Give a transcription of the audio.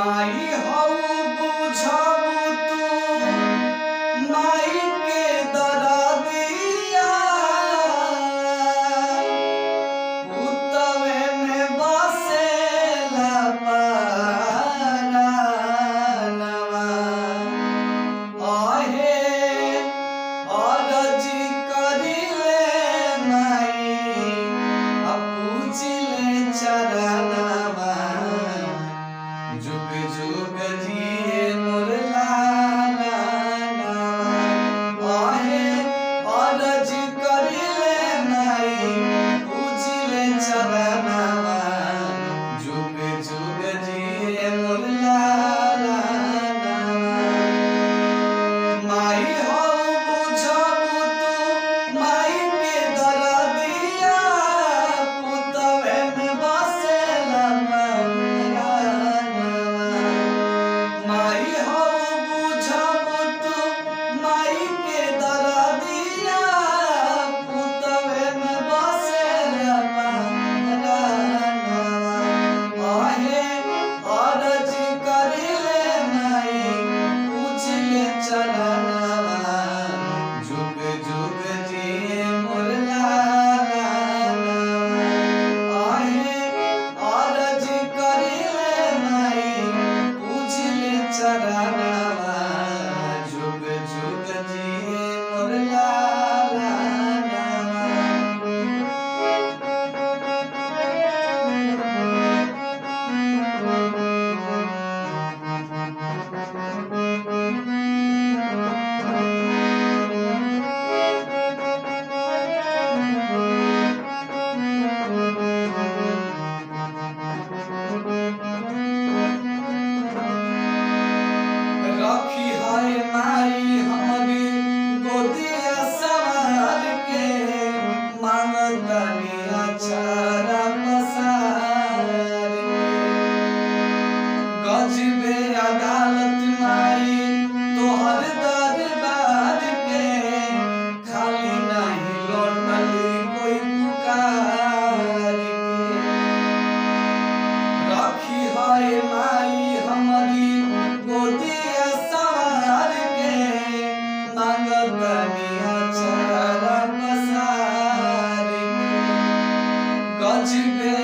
माई हऊ बुझबू तू माई के दरदिया पुतवे में बसेला परानवा आहे अरजी करिले माई पूजिले चरणवा जुग जुग जिए मोर लाला आहे अरजी करिले माई पूजिले चरणवा जुग जुग जिए मोर लाला माई हो बुझबू तू माई के दरदिया पुतवे में बसेला परानवा माई हो बुझबू तू माई के दरदिया पुतवे में बसेला परानवा आहे अरजी करिले माई पूजिले चरणवा जुग जुग जिए मोर लाला आहे अरजी करिले माई पूजिले चरणवा जुग जुग जिए मोर लाला रखी है माई हमारी गोदिया सवार के मांगतनी अचारा पसार गजबे अदालत माई तोहर दरबार के खाली नहीं लौटल कोई पुकार के रखी है माई हमारी गोदिया सवार के मांगतनी अचारा पसार के गजबे